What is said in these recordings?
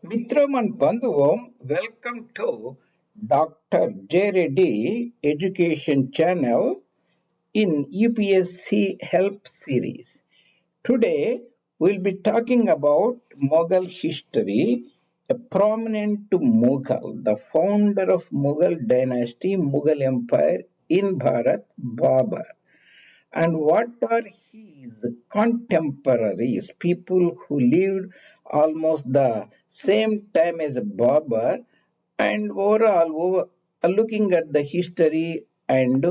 Mitram and Bandhuvam, welcome to Dr. REddy Education Channel in UPSC Help Series. Today, we'll be talking about Mughal history. A prominent Mughal, the founder of Mughal dynasty, Mughal Empire in Bharat, Babur. And what are his contemporaries, people who lived almost the same time as Babur, and looking at the history and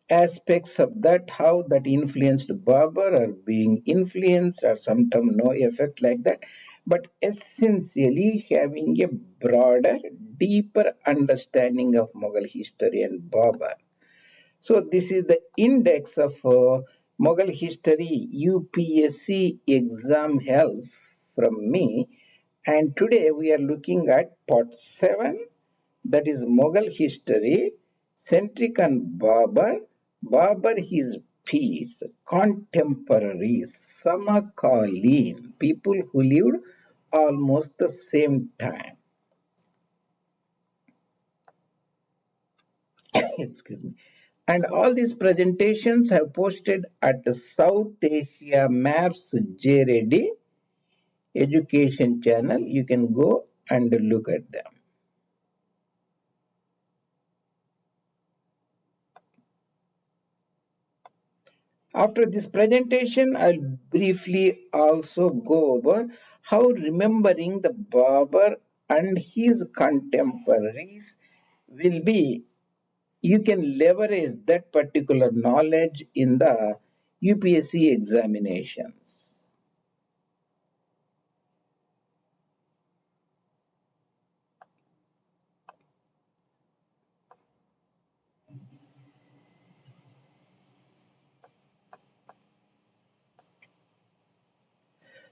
aspects of that, how that influenced Babur or being influenced or sometimes no effect like that, but essentially having a broader, deeper understanding of Mughal history and Babur. So this is the index of Mughal history UPSC exam help from me, and today we are looking at part 7, that is Mughal history centric on Babur, Babur his peers, contemporaries, SamaKaaleen, people who lived almost the same time. Excuse me. And all these presentations have posted at the South Asia Maps REddy Education channel. You can go and look at them. After this presentation, I'll briefly also go over how remembering the Babur and his contemporaries will be, you can leverage that particular knowledge in the UPSC examinations.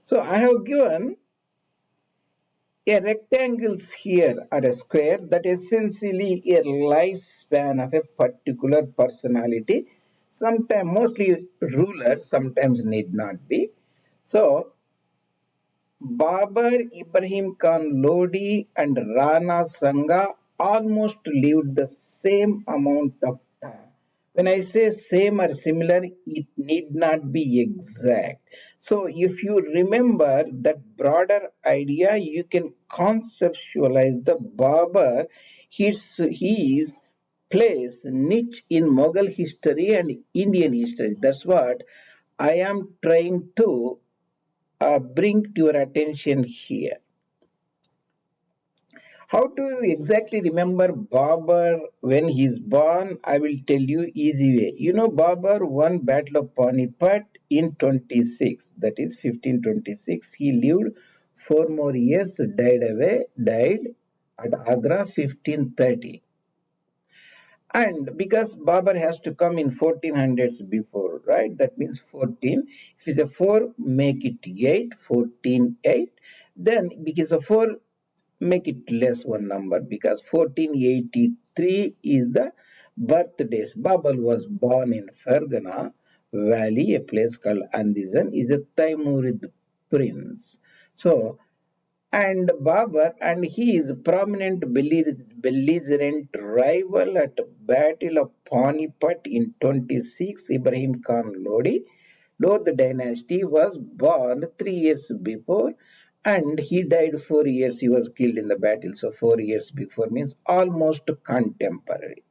So I have given a rectangles here or a square that essentially a lifespan of a particular personality. Sometimes mostly rulers, sometimes need not be. So Babur, Ibrahim Kh Lodi and Rana Sanga almost lived the same amount of time. When I say same or similar, it need not be exact. So if you remember that broader idea, you can conceptualize the Babur, his place, niche in Mughal history and Indian history. That's what I am trying to bring to your attention here. How to exactly remember Babur when he's born? I will tell you easy way. You know, Babur won Battle of Panipat in 26, that is 1526. He lived 4 more years, died at Agra 1530. And because Babur has to come in 1400s before, right? That means 14. If it's a 4, make it 8, 14, 8. Then because of 4, make it less one number because 1483 is the birthdays. Babur was born in Fergana Valley, a place called Andizan, is a Taimurid prince. So and Babur, and he is a prominent belligerent rival at Battle of Panipat in 26. Ibrahim Kh Lodi, Lodi dynasty, was born 3 years before and he died 4 years. He was killed in the battle, so 4 years before means almost contemporary.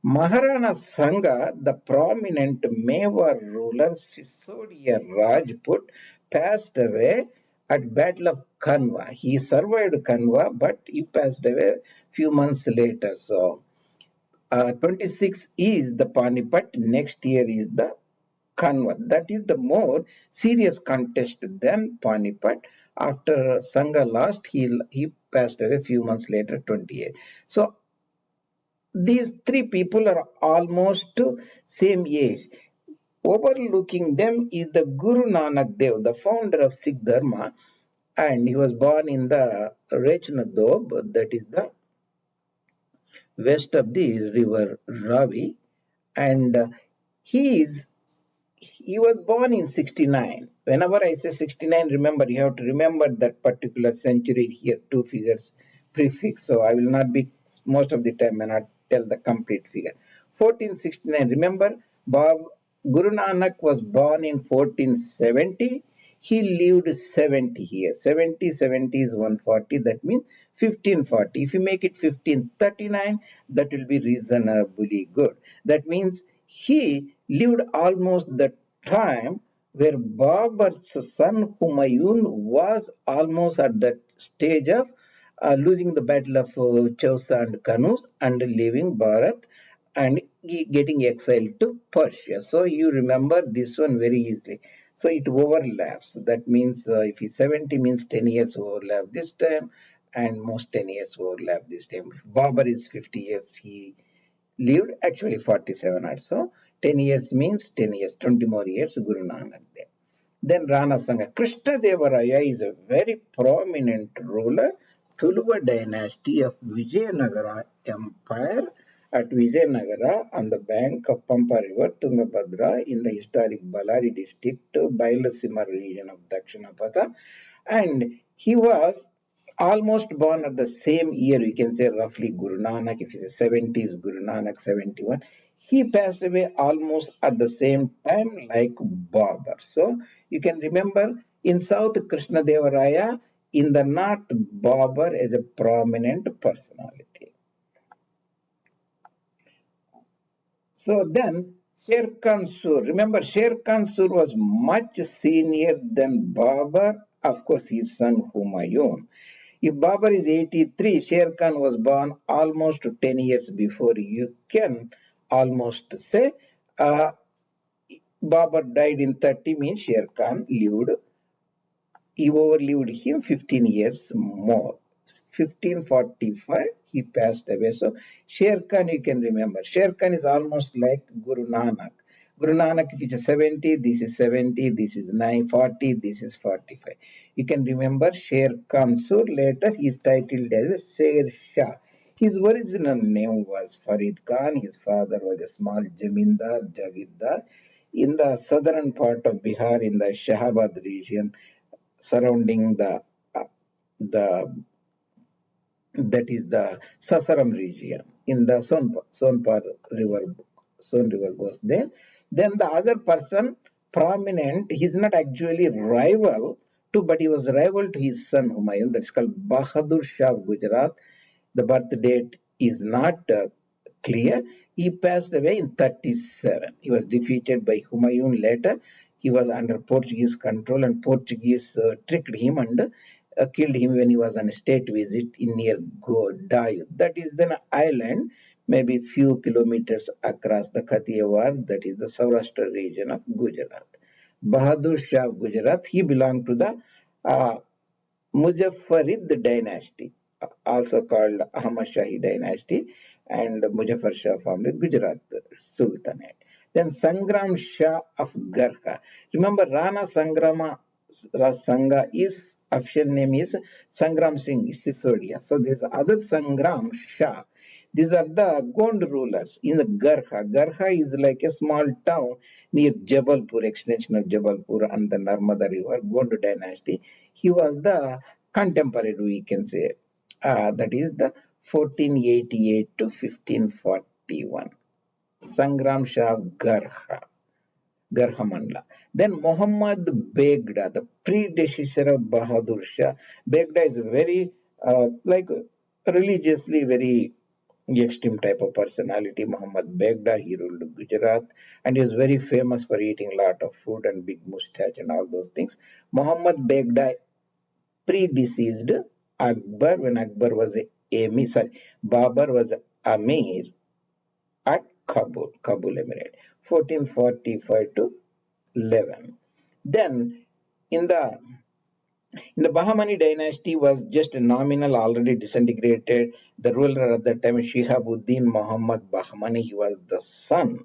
Maharana Sanga, the prominent Mewar ruler Sisodia Rajput, passed away at Battle of Kanwa. He survived Kanwa, but he passed away few months later. So, 26 is the Panipat. Next year is the Kanwa. That is the more serious contest than Panipat. After Sanga lost, he passed away few months later, 28. So these three people are almost same age. Overlooking them is the Guru Nanak Dev, the founder of Sikh Dharma, and he was born in the Rechnadob, that is the west of the river Ravi, and he is he was born in 69. Whenever I say 69, remember, you have to remember that particular century here, two figures prefix. So I will not be, most of the time, may not tell the complete figure. 1469, remember, Guru Nanak was born in 1470. He lived 70 years. 70 is 140. That means 1540. If you make it 1539, that will be reasonably good. That means he lived almost the time where Babur's son Humayun was almost at that stage of losing the battle of Chausa and Kanus and leaving Bharat and getting exiled to Persia. So you remember this one very easily. So it overlaps. That means if he's 70 means 10 years overlap this time and most 10 years overlap this time. If Babur is 50 years, he lived actually 47 or so. 10 years means 10 years, 20 more years Guru Nanak there. Then Rana Sanga. Krishna Dev Raya is a very prominent ruler, Tuluva dynasty of Vijayanagara Empire at Vijayanagara on the bank of Pampa River, Tungabhadra in the historic Ballari district, Bailasima region of Dakshinapatha. And he was almost born at the same year, we can say roughly Guru Nanak, if it's 70s, Guru Nanak 71. He passed away almost at the same time like Babur. So you can remember in South Krishna Deva Raya, in the North Babur is a prominent personality. So then Sher Khan Sur, remember Sher Khan Sur was much senior than Babur, of course his son Humayun. If Babur is 83, Sher Khan was born almost 10 years before. You can almost say Babur died in 30 means Sher Khan lived. He overlived him 15 years more. 1545, he passed away. So Sher Khan, you can remember. Sher Khan is almost like Guru Nanak. Guru Nanak, if it's 70, this is 70, this is 940, this is 45. You can remember Sher Khan Sur. Later, he is titled as Sher Shah. His original name was Farid Khan. His father was a small Jamindar, Jagirdar. In the southern part of Bihar, in the Shiha Bd region, surrounding the that is the Sasaram region in the Sonpar river, Son river goes there. Then the other person prominent, he's not actually rival to, but he was rival to his son Humayun. That's called Bahadur Shah Gujarat. The birth date is not clear. He passed away in 37. He was defeated by Humayun later. He was under Portuguese control and Portuguese tricked him and killed him when he was on a state visit in near Godayu. That is an island, maybe few kilometers across the Kathiawar, that is the Saurashtra region of Gujarat. Bahadur Shah Gujarat, he belonged to the Muzaffarid dynasty, also called Ahmad Shahi dynasty, and Muzaffar Shah family, Gujarat Sultanate. Then Sangram Shah of Garha. Remember Rana Sanga, is official name is Sangram Singh Sisodia. So there's other Sangram Shah. These are the Gond rulers in the Garha. Garha is like a small town near Jabalpur, extension of Jabalpur and the Narmada River, Gond dynasty. He was the contemporary, we can say. That is the 1488 to 1541. Sangram Shah Garha. Garhamandla. Then Muhammad.Begda, the predecessor of Bahadur Shah. Begda is very, like religiously very extreme type of personality. Muhammad.Begda, he ruled Gujarat and he was very famous for eating a lot of food and big mustache and all those things. Muhammad.Begda predeceased Akbar when Akbar was a Emir, sorry, Babur was Amir at Kabul Emirate, 1445 to 11. Then in the Bahmani dynasty was just a nominal, already disintegrated. The ruler at that time, Shiha Bd Muhammad Bahmani, he was the son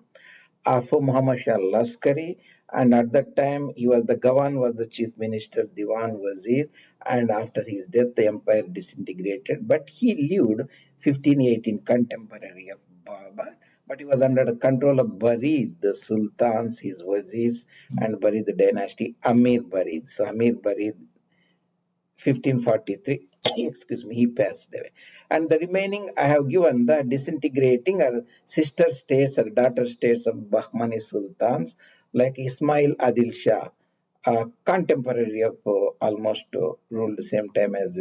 of Muhammad Shah Laskari, and at that time he was the Gawan was the chief minister, Diwan Wazir, and after his death the empire disintegrated. But he lived 1518, contemporary of Babur. but he was under the control of Barid, the sultans, his wazirs, and Barid the dynasty, Amir Barid. So Amir Barid 1543, excuse me, he passed away. And the remaining, I have given the disintegrating or sister states or daughter states of Bahmani sultans like Ismail Adil Shah, contemporary of almost ruled the same time as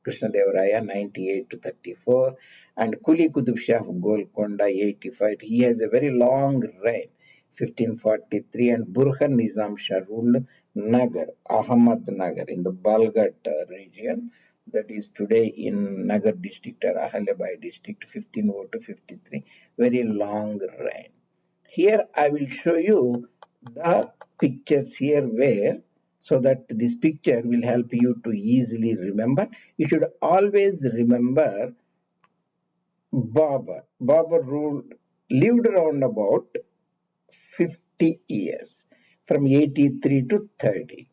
Krishna Dev Raya, 98 to 34, and Quli Qutb Shah of Golkonda, 85. He has a very long reign, 1543, and Burhan Nizam Sha ruled Nagar, Ahmednagar in the Balgat region, that is today in Nagar district or Ahalabai district, 1504 to 53. Very long reign. Here I will show you the pictures here where, so that this picture will help you to easily remember. You should always remember Babur. Babur lived around about 50 years, from 83 to 30.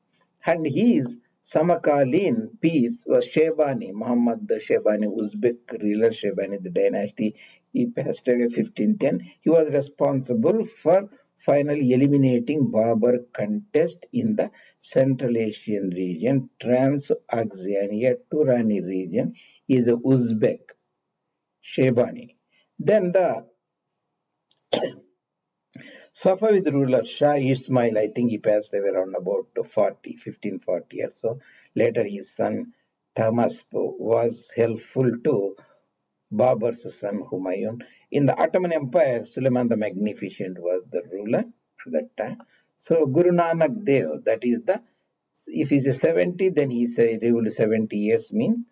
And his SamaKaaleen piece was Shebani, Muhammad Shebani, Uzbek ruler Shebani, the dynasty. He passed away 1510. He was responsible for finally eliminating Babur contest in the Central Asian region, Transoxania, Turani region. He is a Uzbek Shebani. Then the Safavid ruler Shah Ismail, I think he passed away around about 1540 or so. Later, his son Thomas was helpful to Babur's son Humayun. In the Ottoman Empire, Suleiman the Magnificent was the ruler at that time. So Guru Nanak Dev, that is the, if he's a 70, then he's a ruled 70 years, means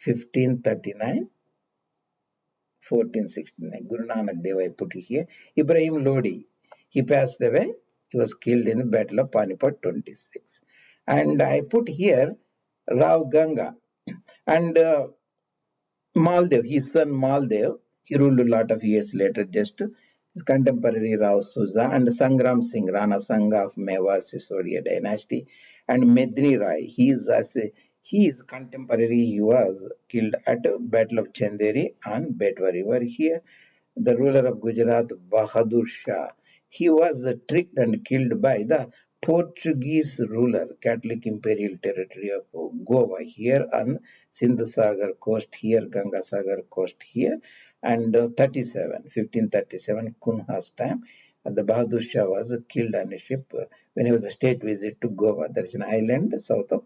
1539. 1469. Guru Nanak Dev, I put it here. Ibrahim Lodi, he passed away. He was killed in the Battle of Panipat 26. And I put here Rao Ganga. And Maldev, his son Maldev, he ruled a lot of years later, just his contemporary Rao Suza and Sangram Singh, Rana Sanga of Mewar Sisodia dynasty, and Medni Rai. He is contemporary. He was killed at the Battle of Chanderi on Betwa River here. The ruler of Gujarat, Bahadur Shah, he was tricked and killed by the Portuguese ruler, Catholic Imperial Territory of Goa here on Sindh Sagar coast here, Ganga Sagar coast here, and 1537, Kunha's time. The Bahadur Shah was killed on a ship when he was a state visit to Goa. There is an island south of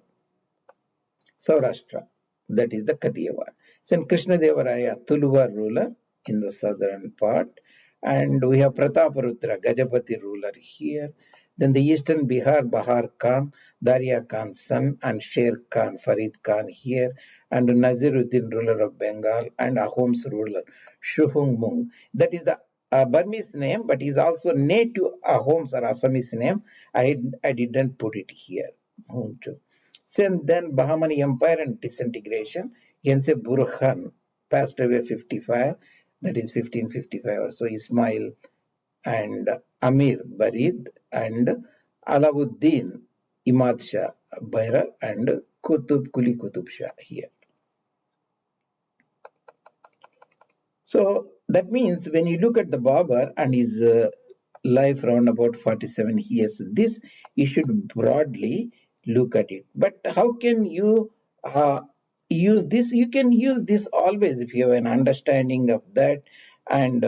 Saurashtra, that is the Kathiawar. Then Krishna Dev Raya, Tuluvar ruler in the southern part, and we have Prataparudra, Gajapati ruler here. Then the eastern Bihar, Bahar Khan, Darya Khan's son, and Sher Khan, Farid Khan here, and Naziruddin ruler of Bengal, and Ahom's ruler, Shuhung Mung. That is the Burmese name, but is also native Ahoms or Assamese name. I didn't put it here. Since then, Bahmani Empire and disintegration. Hence, Burhan passed away 55, that is 1555 or so. Ismail and Amir Barid and Alauddin Imad Shah Bairar and Quli Qutb Shah here. So that means when you look at the Babur and his life around about 47 years, this you should broadly look at it. But how can you use this? You can use this always if you have an understanding of that. And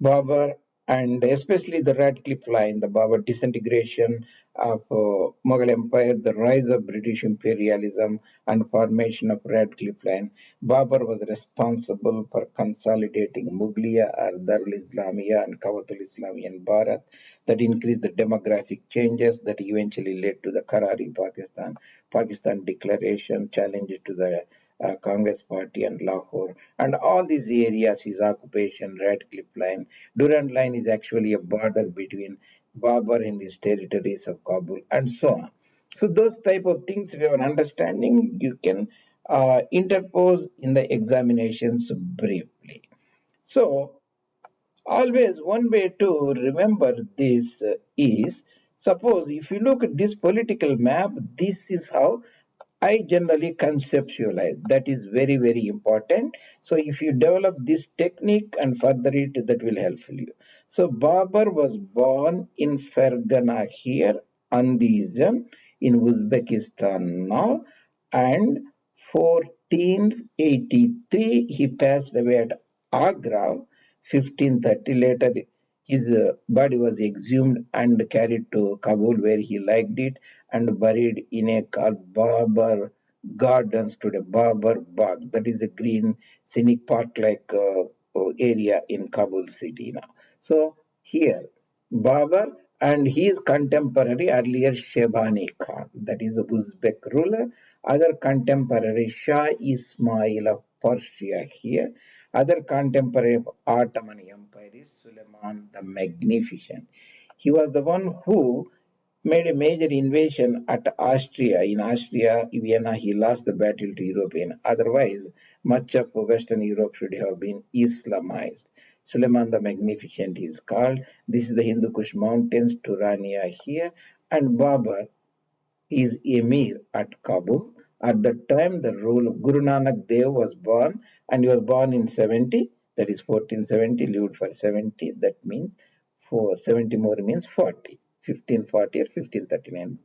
Babur, and especially the Radcliffe line, the Babur disintegration of Mughal Empire, the rise of British imperialism, and formation of Radcliffe line. Babur was responsible for consolidating Mughaliya or Darul Islamiyya and Kawatul Islamiyya in Bharat, that increased the demographic changes that eventually led to the Karari Pakistan declaration, challenge to the Congress party and Lahore, and all these areas, his occupation, Radcliffe line. Durand line is actually a border between Babur and his territories of Kabul, and so on. So those type of things, if you have an understanding, you can interpose in the examinations briefly. So always one way to remember this is, suppose if you look at this political map, this is how I generally conceptualize. That is very, very important. So if you develop this technique and further it, that will help you. So Babur was born in Fergana here, Andizan, in Uzbekistan now, and 1483 he passed away at Agra. 1530 later his body was exhumed and carried to Kabul where he liked it and buried in a called Babur Gardens today, Babur Bagh. That is a green scenic park like area in Kabul city now. So here Babur and his contemporary earlier Shebani Khan, that is a Uzbek ruler, other contemporary Shah Ismail of Persia here, other contemporary of Ottoman Empire is Suleiman the Magnificent. He was the one who made a major invasion at Austria. In Austria, Vienna, he lost the battle to European. Otherwise, much of Western Europe should have been Islamized. Suleiman the Magnificent is called. This is the Hindu Kush Mountains, Turania here, and Babur is emir at Kabul. At the time, the rule of Guru Nanak Dev was born, and he was born in 70, that is 1470, lived for 70, that means 70 more means 40, 1540 or 1539.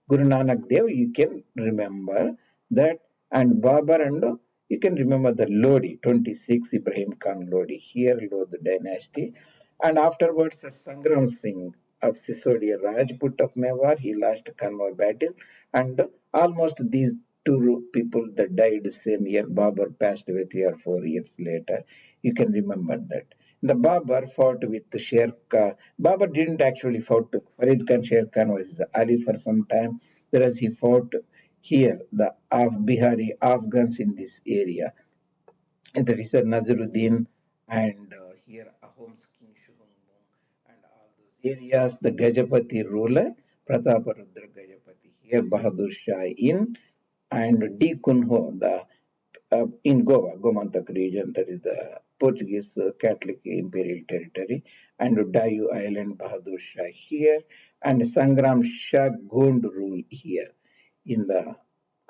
Guru Nanak Dev, you can remember that, and Babur, and you can remember the Lodi, 26, Ibrahim Khan Lodi, here Lodi dynasty, and afterwards Sangram Singh of Sisodia, Rajput of Mewar, he lost Kanwar battle, and almost these two people that died same year, Babur passed away 3 or 4 years later, you can remember that. The Babur fought with Sher Khan. Babur didn't actually fought Farid Khan. Sher Khan was Ali for some time, whereas he fought here the Bihari Afghans in this area. And that is Nazaruddin and here Ahom's King Shuhumung and all those areas. The Gajapati ruler, Prataparudra Gajapati here, Bahadur Shah in, and D. Kunho, the in Goa, Gomantak region, that is the Portuguese Catholic Imperial Territory, and Dayu Island, Bahadur Shah here, and Sangram Shah.Garha rule here in the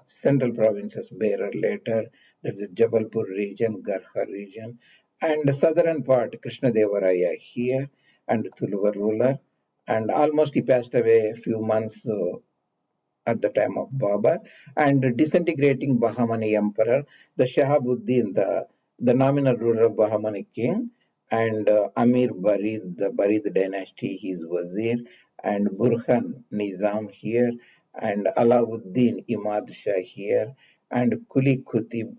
central provinces, Berar later, there is a Jabalpur region, Garha region, and the southern part, Krishna Dev Raya here, and Tuluvar ruler, and almost he passed away a few months at the time of Babur, and disintegrating Bahmani emperor, the Shiha Bd, the nominal ruler of Bahmani king, and Amir Barid, the Barid dynasty, his wazir, and Burhan Nizam here, and Alauddin Imad Shah here, and Qutb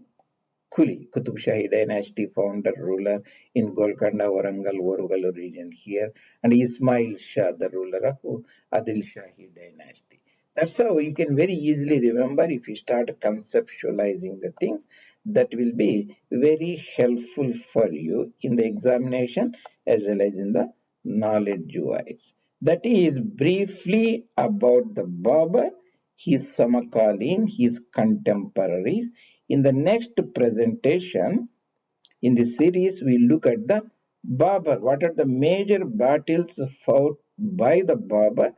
Shahi dynasty founder ruler in Golkonda, Warangal, Warugal region here, and Ismail Shah, the ruler of Adil Shahi dynasty. That's how you can very easily remember if you start conceptualizing the things. That will be very helpful for you in the examination as well as in the knowledge wise. That is briefly about the Babur, his SamaKaaleen, his contemporaries. In the next presentation, in this series, we look at the Babur. What are the major battles fought by the Babur?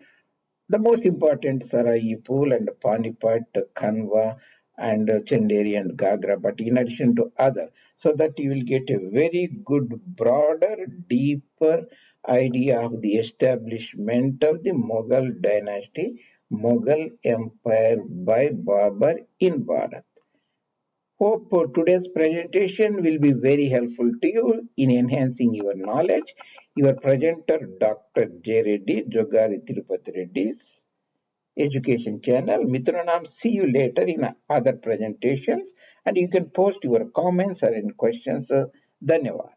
The most important Saraipur and Panipat, Kanwa, and Chanderi and Gagra, but in addition to other, so that you will get a very good, broader, deeper idea of the establishment of the Mughal dynasty, Mughal empire by Babur in Bharat. Hope today's presentation will be very helpful to you in enhancing your knowledge. Your presenter, Dr. J. Reddy, Jogari Tirupati Reddy's education channel. Mithranam, see you later in other presentations, and you can post your comments or any questions. Dhanyavad.